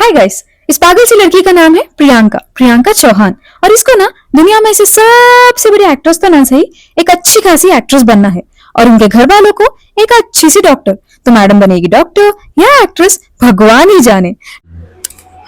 Hi guys. इस पागल सी लड़की का नाम है प्रियंका प्रियंका चौहान। और इसको ना दुनिया में से सबसे बड़ी एक्ट्रेस तो ना सही, एक अच्छी खासी एक्ट्रेस बनना है। और उनके घर वालों को एक अच्छी सी डॉक्टर। तो मैडम बनेगी डॉक्टर या एक्ट्रेस, भगवान ही जाने।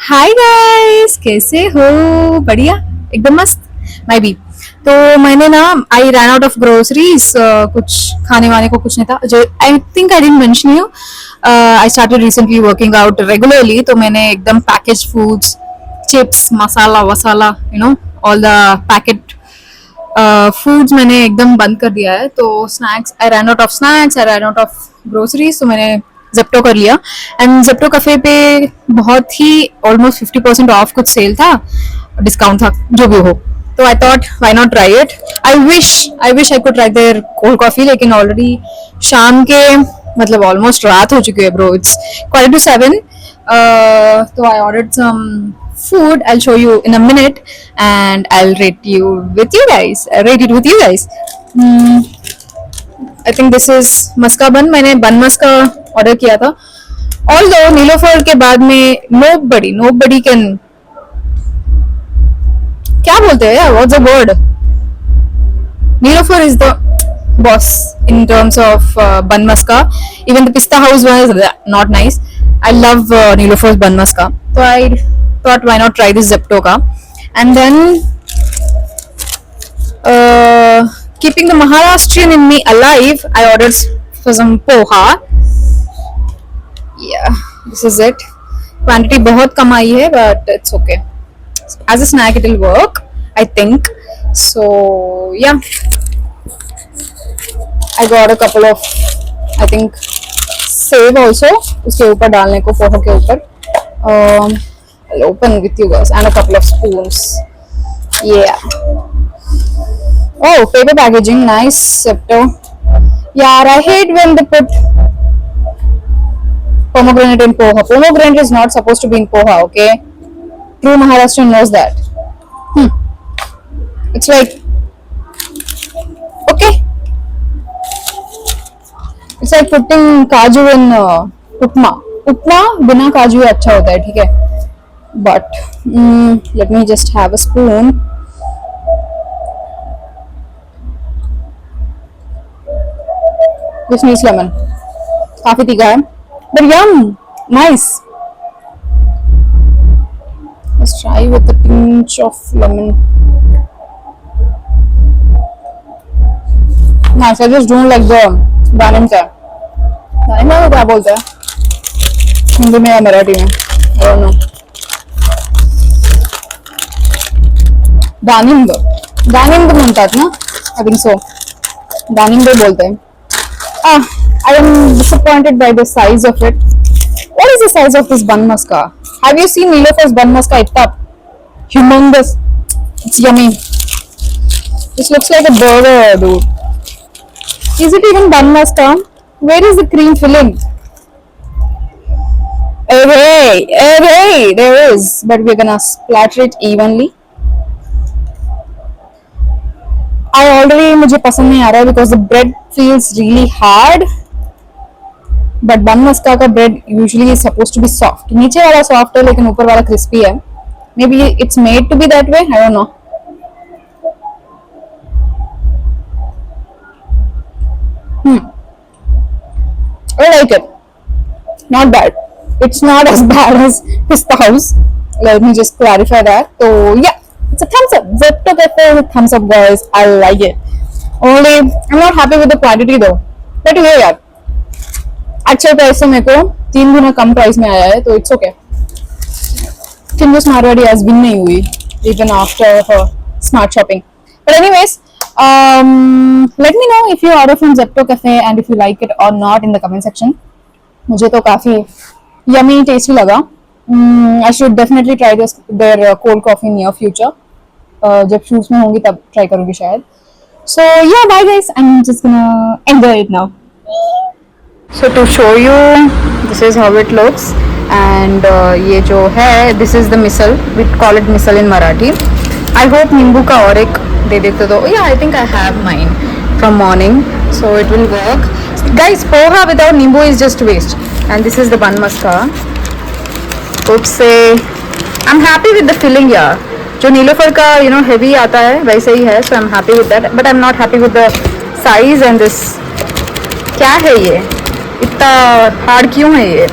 हाय गाइस, कैसे हो? बढ़िया, एकदम मस्त। मैं भी। तो मैंने ना I ran out of groceries, कुछ खाने वाने को कुछ नहीं था। जो I think I didn't mention you, I started recently working out regularly. तो मैंने एकदम पैकेज फूड्स, चिप्स, मसाला वसाला, ऑल द पैकेट फूड्स मैंने एकदम बंद कर दिया है। तो snacks, I ran out of snacks, I ran out of groceries. तो मैंने जेप्टो कर लिया। एंड जेप्टो कैफे पे बहुत ही ऑलमोस्ट 50% ऑफ कुछ सेल था, डिस्काउंट था, जो भी हो। तो I thought why not try it. I wish I could try there cold coffee, लेकिन ऑलरेडी शाम के मतलब ऑलमोस्ट रात हो चुकी है ब्रो। इट्स 7:15। तो I ordered some food. I'll show you in a minute and I'll rate it with you guys. I think this is मस्का बन। मैंने बन मस्का ऑर्डर किया था। Although नीलोफर के बाद में nobody can, क्या बोलते हैं, what's the word? Nilofer is the boss in terms of bun maska. Even the pista house was not nice. I love Nilofer's bun maska. So I thought why not try this Zepto ka. And then keeping the Maharashtrian in me alive, I ordered for some poha. Yeah, this is it. Quantity बहुत कम आई है, but it's okay. As a snack it will work, I think. So yeah, I got a couple of, I think, save also उसके ऊपर डालने को, पोहा के ऊपर. I'll open with you guys, and a couple of spoons. Yeah. Oh, paper packaging, nice. Zepto. Yeah, I hate when they put pomegranate in poha. Pomegranate is not supposed to be in poha, okay? True Maharashtrian knows that. It's like, okay, it's like putting kaju in upma. Upma बिना काजू अच्छा होता है, ठीक है? But let me just have a spoon. This needs lemon. काफी तीखा है, but yum, nice. Let's try with a pinch of lemon. Nice. I just don't like the दानिमका. दानिमका को क्या बोलते हैं हिंदी में या मराठी में? I don't know. दानिम्ब म्हणतात ना, I think so. दानिम्ब बोलते हैं. I am disappointed by the size of it. What is the size of this bun maska? Have you seen Nilofer's bun maska? It's humongous. It's yummy. This looks like a burger, dude. Is it even bun maska? Where is the cream filling? Hey, there is. But we're gonna splatter it evenly. मुझे पसंद नहीं आ रहा है because the bread feels really hard. But bun maska का bread usually is supposed to be soft. नीचे वाला soft है लेकिन ऊपर वाला crispy है. Maybe it's made to be that way. I don't know. I like it. Not bad. It's not as bad as Pista House. Let me just clarify that. So yeah, it's a thumbs up. Zepto Cafe with thumbs up, guys. I like it. Only I'm not happy with the quantity though. But yeah, यार, अच्छे price से मेरे को 3 गुना कम price में आया है, तो it's okay. Findus Marwadi has been नहीं हुई even after her smart shopping. But anyways, let me know if you order from Zepto Cafe and if you like it or not in the comment section. मुझे तो काफी yummy tasty लगा. I should definitely try their cold coffee in near future. जब shoots में होंगी तब try करूँगी शायद. So yeah, bye guys. I'm just gonna enjoy it now. So to show you, this is how it looks. And ये जो है, this is the misal. We call it misal in Marathi. I hope नींबू का और एक दे देते तो. Yeah, I think I have mine from morning, so it will work. Guys, poha without नींबू is just waste. And this is the bun maska. Scope से। I am happy with the filling यार, जो नीलोफर का heavy आता है वैसे ही है, so I am happy with that, but I am not happy with the size and this. क्या है ये, इतना हार्ड क्यों है ये?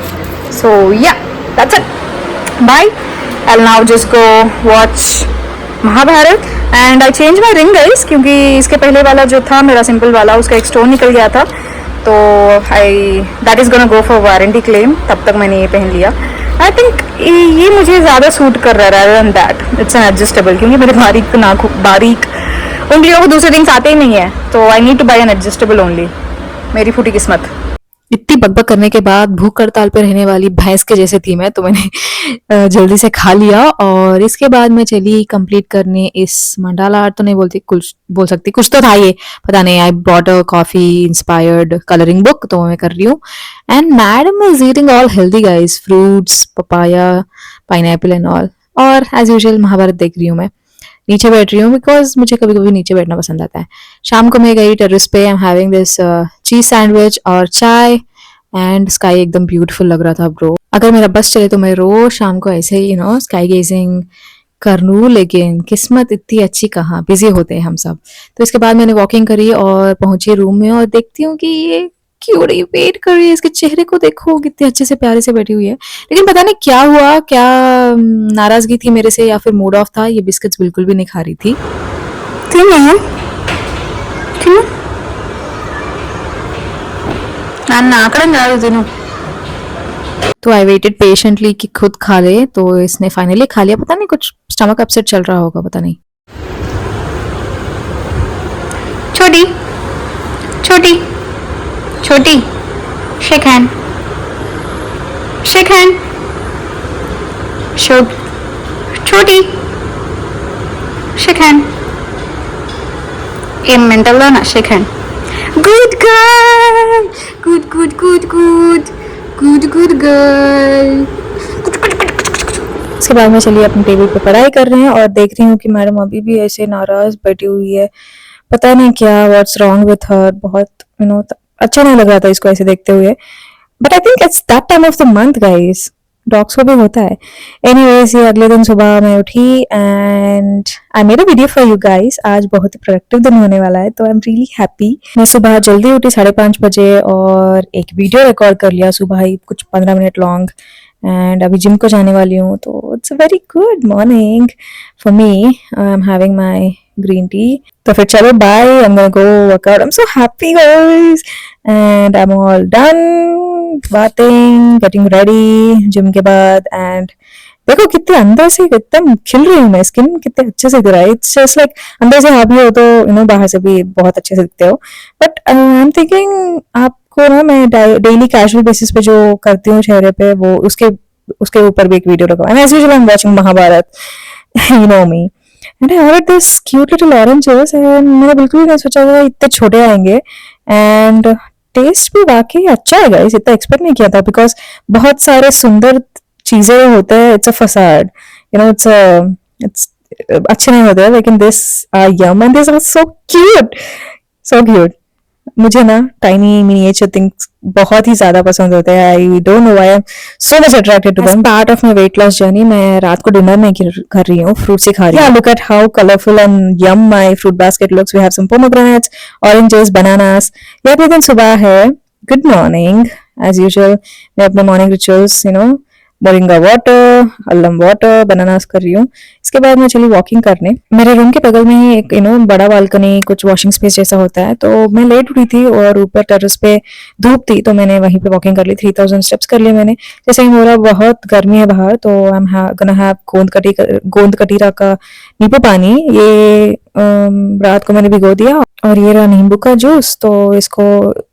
So yeah that's it, bye. I will now just go watch Mahabharat and I change my ring guys, क्योंकि इसके पहले वाला जो था मेरा सिंपल वाला, उसका एक स्टोन निकल गया था, तो I that is gonna go for warranty claim. तब तक मैंने ये पहन लिया। आई थिंक ये मुझे ज़्यादा सूट कर रहा है rather than that. It's an adjustable, क्योंकि मेरे बारीक उंगलियों को दूसरे थिंग्स आते ही नहीं है, तो I need to buy an adjustable only. मेरी फूटी किस्मत। इतनी बकबक करने के बाद भूख हड़ताल पे रहने वाली भैंस के जैसे थी मैं, तो मैंने जल्दी से खा लिया और इसके बाद मैं चली कंप्लीट करने इस मंडाला आर्ट, तो नहीं बोलती, कुछ बोल सकती, कुछ तो था ये, पता नहीं। I brought a coffee inspired colouring book, तो मैं कर रही हूँ। And madam is eating all healthy guys, fruits, papaya, pineapple and all. और एज यूजुअल महाभारत देख रही हूँ मैं। नीचे बैठ रही हूँ बिकॉज मुझे कभी कभी नीचे बैठना पसंद आता है। शाम को मैं गई टेरेस पे, आई am having this cheese sandwich और चाय, एंड स्काई एकदम ब्यूटीफुल लग रहा था ब्रो। अगर मेरा बस चले तो मैं रोज शाम को ऐसे ही स्काई गेजिंग कर लूँ, लेकिन किस्मत इतनी अच्छी कहाँ, बिजी होते हैं हम सब। तो इसके बाद मैंने वॉकिंग करी और पहुंची रूम में और देखती हूँ कि ये क्यों रही वेट कर रही है। इसके चेहरे को देखो, कितने अच्छे से प्यारे से बैठी हुई है, लेकिन पता नहीं क्या हुआ, क्या नाराजगी थी मेरे से या फिर मूड ऑफ था। ये बिस्किट्स बिल्कुल भी नहीं खा रही थी। तो आई वेटेड पेशेंटली कि खुद खा ले, तो इसने फाइनली खा लिया। पता नहीं कुछ स्टमक अपसेट चल रहा होगा, पता नहीं। छोटी छोटी छोटी, शेक हैंड, शेक हैंड, छोटी, शेक हैंड। ए मेंटल ना, shake hand. Good girl, good good good good good good girl. उसके बाद मैं चलिए अपने टेबल पे पढ़ाई कर रहे हैं और देख रही हूँ कि मैडम अभी भी ऐसे नाराज बैठी हुई है। पता नहीं क्या, व्हाट्स रॉन्ग विथ हर। बहुत अच्छा नहीं लग रहा था इसको ऐसे देखते हुए, but I think it's that time of the month guys, dogs को भी होता है। एनीवेज, ये अगले दिन सुबह मैं उठी and I made a video for you guys. आज बहुत ही प्रोडक्टिव दिन होने वाला है, तो आई एम रियली हैप्पी। मैं सुबह जल्दी उठी 5:30 बजे और एक वीडियो रिकॉर्ड कर लिया सुबह ही, कुछ 15 मिनट लॉन्ग। एंड अभी जिम को जाने वाली हूँ, तो it's a very good morning for me. I am having my green tea. तो फिर चलो bye, I am gonna go workout. I am so happy guys and I am all done bathing, getting ready gym के बाद। And देखो कितने अंदर से एकदम खिल रही हूँ मैं, स्किन कितने अच्छे से दिख रहा है। इट्स जस्ट लाइक अंदर से हैप्पी हो तो बाहर से भी बहुत अच्छे से दिखते हो। बट आई एम थिंकिंग आपको ना मैं डेली कैजुअल बेसिस पे जो करती हूँ चेहरे पे, वो उसके ऊपर भी एक वीडियो लगाऊं। As usual I am watching Mahabharat, you know me. And I ordered this cute little oranges and मैंने बिल्कुल भी नहीं सोचा था इतने छोटे आएंगे। एंड टेस्ट भी वाकई अच्छा है गाइस, इतना एक्सपेक्ट नहीं किया था, बिकॉज बहुत सारे सुंदर चीजें होते हैं, इट्स अ फसाड, इट्स अच्छे नहीं होते, लेकिन this yum and this are so cute, so cute. मुझे ना टाइनी मिनिएचर थिंग्स बहुत ही ज्यादा पसंद होते हैं। I don't know why I am so much attracted to them. Part of my weight loss journey मैं रात को डिनर नहीं कर रही हूँ, फ्रूट्स ही खा रही हूँ। Look at how colourful and yum my fruit basket looks. We have some pomegranates, oranges, bananas. ये अगले दिन सुबह है। Good morning. एज यूजुअल मैं अपने morning rituals moringa water, Allam water, bananas कर रही हूँ। इसके बाद मैं चली वॉकिंग करने। मेरे रूम के बगल में ही एक बड़ा बालकनी, कुछ वॉशिंग स्पेस जैसा होता है, तो मैं लेट उठी थी और ऊपर टेरेस पे धूप थी, तो मैंने वहीं पे वॉकिंग कर ली। 3000 स्टेप्स कर लिए मैंने। जैसे ही बोला बहुत गर्मी है बाहर, तो आई एम गोना हैव गोंद कटीरा का नींबू पानी। ये रात को मैंने भिगो दिया, और ये रहा नींबू का जूस। तो इसको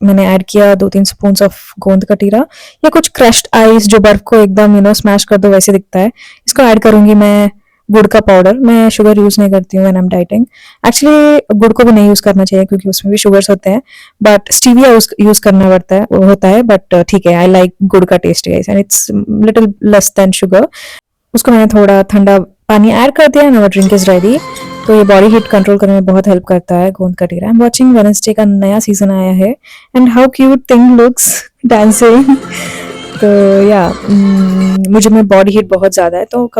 मैंने ऐड किया 2-3 स्पून ऑफ गोंद कटीरा, या कुछ क्रश्ड आइस जो बर्फ को एकदम स्मैश कर दो वैसे दिखता है। इसको ऐड करूंगी मैं गुड़ का पाउडर। मैं शुगर यूज नहीं करती हूँ when I am dieting. Actually गुड़ को भी नहीं यूज करना चाहिए क्योंकि उसमें भी शुगर्स होते हैं, बट स्टीविया यूज करना होता है। बट ठीक है, आई लाइक गुड़ का taste and it's little less than sugar. उसको मैंने थोड़ा ठंडा पानी ऐड कर दिया, नाउ ड्रिंक इज रेडी। तो ये बॉडी हीट कंट्रोल करने में बहुत हेल्प करता है गोंद कटीरा। आई एम वाचिंग वेडनेसडे का नया सीजन आया है, and how cute thing looks dancing. तो या मुझे में बॉडी हीट बहुत ज़्यादा है, तो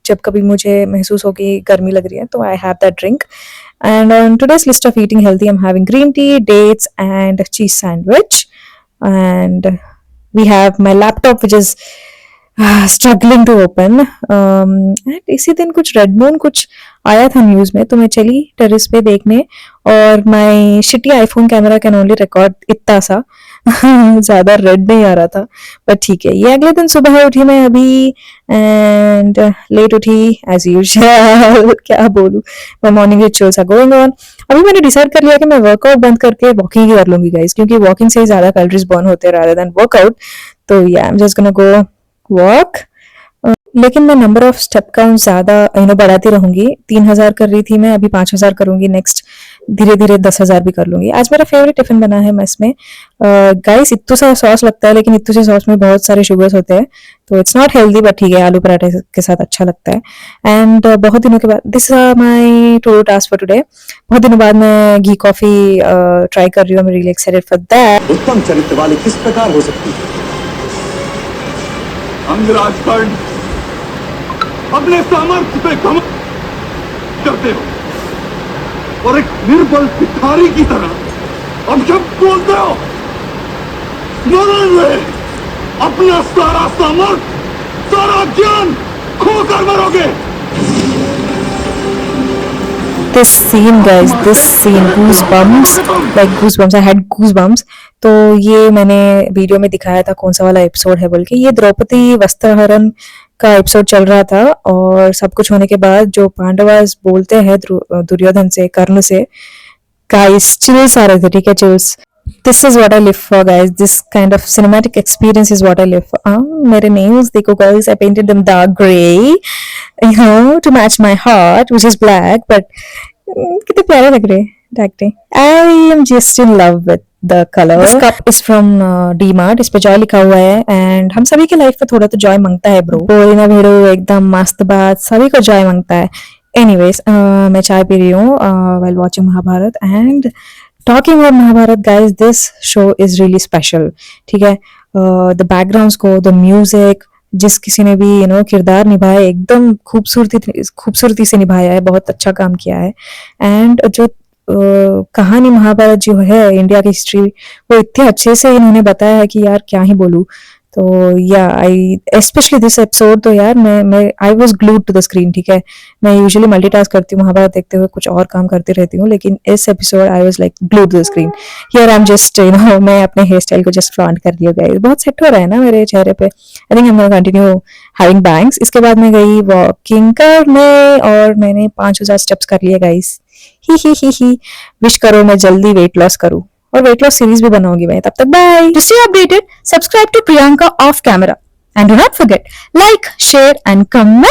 जब कभी मुझे महसूस हो कि गर्मी लग रही है तो I have that drink. And on today's list of eating healthy, I'm having green tea, dates, and a cheese sandwich. And we have my laptop, which is struggling to open. And इसी दिन कुछ red moon कुछ आया था news में, तो मैं चली टेरेस पे देखने, और my shitty iPhone camera can only record इतना सा. ज़्यादा रेड नहीं आ रहा था, पर ठीक है. ये अगले दिन सुबह उठी मैं अभी, एंड लेट उठी एज यूजुअल. क्या बोलूँ, my morning rituals are going on. अभी मैंने डिसाइड कर लिया कि मैं वर्कआउट बंद करके वॉकिंग ही कर लूंगी गाइस, क्योंकि वॉकिंग से ही ज़्यादा कैलोरीज बर्न होते हैं रादर देन वर्कआउट. तो yeah I am just gonna go walk. लेकिन मैं नंबर ऑफ स्टेप काउंट ज़्यादा बढ़ाती रहूंगी. 3,000 कर रही थी मैं, अभी 5,000 करूंगी. नेक्स्ट धीरे धीरे 10,000 भी कर लूंगी. आज मेरा फेवरेट टिफिन बना है मेस में. गाइस इत्तू सा सॉस लगता है, लेकिन इत्तू से सॉस में बहुत सारे शुगर्स होते हैं, तो इट्स नॉट हेल्दी, बट ठीक है, आलू पराठे के साथ अच्छा लगता है. एंड बहुत दिनों के बाद this my two task for today. बहुत दिनों बाद मैं घी कॉफी ट्राई कर रही हूँ. I am really excited for that. उत्तम चरित्र वाली किस प्रकार हो सकती है? अंगराज कर्ण अपने सामर्थ्य पे घमंड करते हो और एक निर्बल भिखारी की तरह अपशब्द बोलते हो. मरोगे, अपना सारा सामर्थ्य, सारा ज्ञान खोकर मरोगे. This scene guys, this scene, goosebumps, like goosebumps, I had goosebumps. तो ये मैंने वीडियो में दिखाया था कौन सा वाला एपिसोड है बोल के. ये द्रौपदी वस्त्रहरण का एपिसोड चल रहा था, और सब कुछ होने के बाद जो पांडवास बोलते हैं दुर्योधन से, कर्ण से, गाइस चिल्स आ रहे थे. ठीक है, chills. This is what I live for guys. This kind of cinematic experience is what I live for. मेरे nails देखो guys, I painted them dark grey, to match my heart which is black, but कितने प्यारे लग रहे हैं. I am just in love with the color. This cup is from D-Mart. इस पे Joy लिखा हुआ है, एंड हम सभी के लाइफ में थोड़ा तो जॉय मांगता है ब्रो. बोली ना भिड़ो, एकदम मस्त बात, सभी को जॉय मांगता है. एनीवेज मैं चाय पी रही हूँ while watching Mahabharat. And talking about Mahabharat guys, this show is really special. ठीक है, the background score, the music, जिस किसी ने भी किरदार निभाया, एकदम खूबसूरती से निभाया है, बहुत अच्छा काम किया है. एंड जो कहानी महाभारत जो है, इंडिया की हिस्ट्री, वो इतने अच्छे से इन्होंने बताया है कि यार क्या ही बोलूं. तो yeah I specially this episode, तो यार मैं I was glued to the screen. ठीक है, मैं यूजुअली मल्टीटास्क करती हूँ, महाभारत देखते हुए कुछ और काम करती रहती हूँ, लेकिन इस episode I was like glued to the screen. Here I am just मैं अपने हेयर स्टाइल को जस्ट फ्लॉन्ट कर लिया गाइस. बहुत सेट हो रहा है ना मेरे चेहरे पे. आई think I am gonna continue having bangs. इसके बाद मैं गई वॉकिंग करने, और मैंने 5,000 स्टेप्स कर लिए गाइस. ही विश करो मैं जल्दी वेट लॉस करूँ, और वेट लॉस सीरीज भी बनाऊंगी मैं. तब तक bye. To stay updated, subscribe to Priyanka off camera, and do not forget, like, share and comment.